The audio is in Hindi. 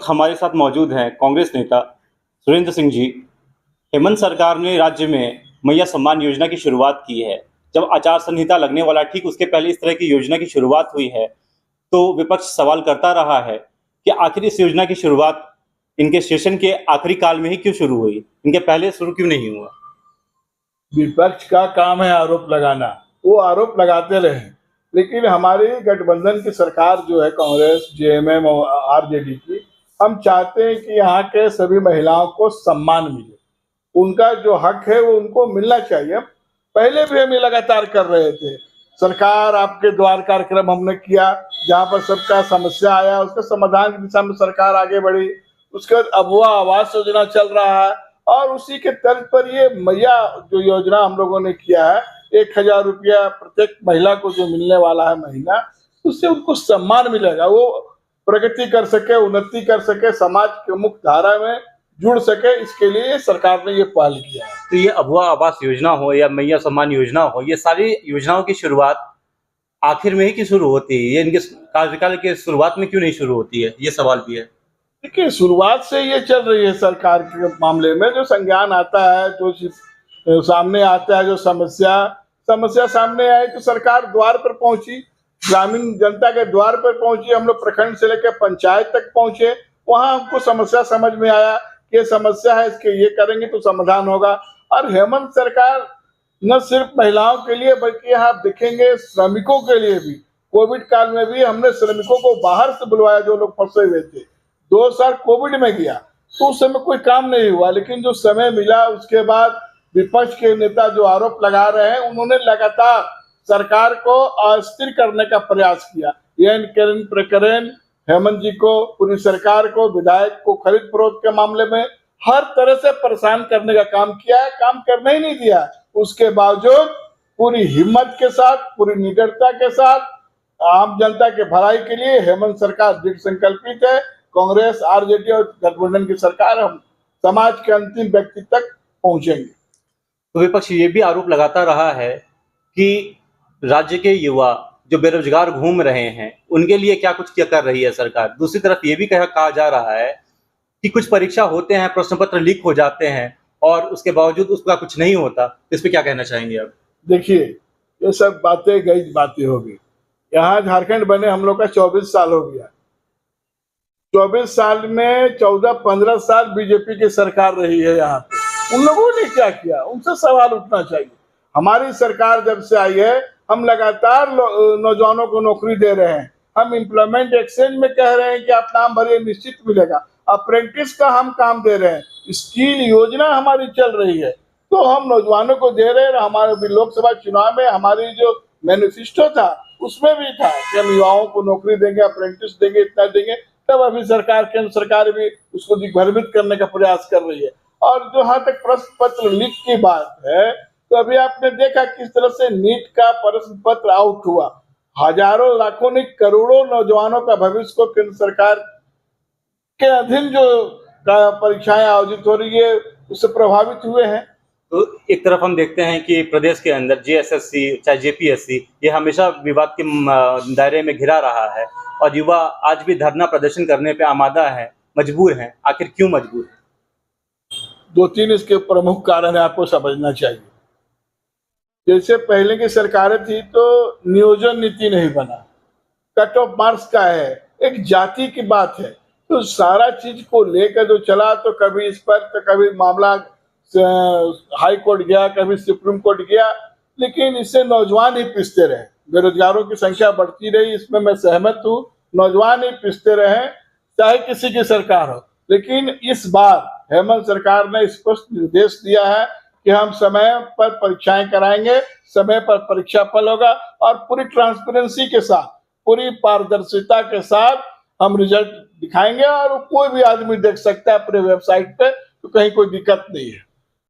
वक्त हमारे साथ मौजूद हैं कांग्रेस नेता सुरेंद्र सिंह जी। हेमंत सरकार ने राज्य में मैया सम्मान योजना की शुरुआत की है। जब आचार संहिता लगने वाला ठीक उसके पहले इस तरह की योजना की शुरुआत हुई है, तो विपक्ष सवाल करता रहा है कि आखिर इस योजना की शुरुआत इनके सेशन के आखिरी काल में ही क्यों शुरू हुई, इनके पहले शुरू क्यों नहीं हुआ। विपक्ष का काम है आरोप लगाना, वो आरोप लगाते रहे, लेकिन हमारी गठबंधन की सरकार जो है कांग्रेस, जेएमएम और आरजेडी की, हम चाहते हैं कि यहाँ के सभी महिलाओं को सम्मान मिले, उनका जो हक है वो उनको मिलना चाहिए। पहले भी हम ये लगातार कर रहे थे। सरकार आपके द्वार कार्यक्रम हमने किया, जहाँ पर सबका समस्या आया उसका समाधान की दिशा में सरकार आगे बढ़ी। उसके बाद अबुआ आवास योजना चल रहा है और उसी के तर्ज पर ये मैया जो योजना हम लोगों ने किया है, 1000 रुपया प्रत्येक महिला को जो मिलने वाला है महीना, उससे उनको सम्मान मिलेगा, वो प्रगति कर सके, उन्नति कर सके, समाज के मुख्य धारा में जुड़ सके, इसके लिए सरकार ने ये पहल किया है। तो ये अबुआ आवास योजना हो या मैया सम्मान योजना हो, ये सारी योजनाओं की शुरुआत आखिर में ही क्यों शुरू होती है, ये इनके कार्यकाल के शुरुआत में क्यों नहीं शुरू होती है, ये सवाल भी है। देखिए, शुरुआत से ये चल रही है सरकार के मामले में। जो संज्ञान आता है, जो सामने आता है, जो समस्या सामने आई तो सरकार द्वार पर पहुंची, ग्रामीण जनता के द्वार पर पहुंची। हम लोग प्रखंड से लेकर पंचायत तक पहुंचे, वहां हमको समस्या समझ में आया कि ये समस्या है, इसके ये करेंगे तो समाधान होगा। और हेमंत सरकार न सिर्फ महिलाओं के लिए बल्कि आप देखेंगे श्रमिकों के लिए भी, कोविड काल में भी हमने श्रमिकों को बाहर से बुलवाया जो लोग फंसे हुए थे। 2 साल कोविड में गया तो उस समय कोई काम नहीं हुआ, लेकिन जो समय मिला उसके बाद विपक्ष के नेता जो आरोप लगा रहे हैं, उन्होंने लगातार सरकार को अस्थिर करने का प्रयास किया। ये प्रकरण हेमंत जी को, पूरी सरकार को, विधायक को खरीद फरोख्त के मामले में हर तरह से परेशान करने का काम किया है, काम करने ही नहीं दिया। उसके बावजूद पूरी हिम्मत के साथ, पूरी निडरता के साथ आम जनता के भलाई के लिए हेमंत सरकार दृढ़ संकल्पित है। कांग्रेस, आरजेडी और गठबंधन की सरकार हम समाज के अंतिम व्यक्ति तक पहुंचेंगे। तो विपक्ष ये भी आरोप लगाता रहा है कि राज्य के युवा जो बेरोजगार घूम रहे हैं, उनके लिए क्या कुछ क्या कर रही है सरकार। दूसरी तरफ ये भी कहा जा रहा है कि कुछ परीक्षा होते हैं, प्रश्न पत्र लीक हो जाते हैं और उसके बावजूद उसका कुछ नहीं होता। इस पे क्या कहना चाहेंगे आप। देखिए, ये सब बातें गई बातें होगी। यहाँ झारखंड बने हम लोग का 24 साल हो गया। 24 साल में 14-15 साल बीजेपी की सरकार रही है यहाँ पे। उन लोगों ने क्या किया, उनसे सवाल उठना चाहिए। हमारी सरकार जब से आई है, हम लगातार नौजवानों को नौकरी दे रहे हैं। हम एम्प्लॉयमेंट एक्सचेंज में कह रहे हैं कि आप नाम भरिए, निश्चित मिलेगा। अप्रेंटिस का हम काम दे रहे हैं, स्किल योजना हमारी चल रही है, तो हम नौजवानों को दे रहे हैं। हमारे लोकसभा चुनाव में हमारी जो मैनिफेस्टो था उसमें भी था कि हम युवाओं को नौकरी देंगे, अप्रेंटिस देंगे, इतना देंगे। तब अभी सरकार, केंद्र सरकार भी उसको दिग्भ्रमित करने का प्रयास कर रही है। और जहाँ तक प्रश्न पत्र लीक की बात है, तो अभी आपने देखा किस तरह से नीट का प्रश्न पत्र आउट हुआ। हजारों, लाखों नहीं, करोड़ों नौजवानों का भविष्य को केंद्र सरकार के अधीन जो परीक्षाएं आयोजित हो रही है उससे प्रभावित हुए हैं। तो एक तरफ हम देखते हैं कि प्रदेश के अंदर जेएसएससी चाहे जेपीएससी, ये हमेशा विवाद के दायरे में घिरा रहा है और युवा आज भी धरना प्रदर्शन करने पे आमादा है, मजबूर हैं। आखिर क्यों मजबूर है? 2-3 इसके प्रमुख कारण है, आपको समझना चाहिए। जैसे पहले की सरकारें थी तो नियोजन नीति नहीं बना, कट ऑफ मार्क्स का है, एक जाति की बात है, तो सारा चीज को लेकर जो चला, तो कभी इस पर तो कभी मामला हाई कोर्ट गया, कभी सुप्रीम कोर्ट गया, लेकिन इससे नौजवान ही पिसते रहे। बेरोजगारों की संख्या बढ़ती रही, इसमें मैं सहमत हूँ। नौजवान ही पिसते रहे, चाहे किसी की सरकार हो। लेकिन इस बार हेमंत सरकार ने स्पष्ट निर्देश दिया है कि हम समय पर परीक्षाएं कराएंगे, समय पर परीक्षा फल होगा और पूरी ट्रांसपेरेंसी के साथ, पूरी पारदर्शिता के साथ हम रिजल्ट दिखाएंगे और कोई भी आदमी देख सकता है अपने वेबसाइट पे, तो कहीं कोई दिक्कत नहीं है।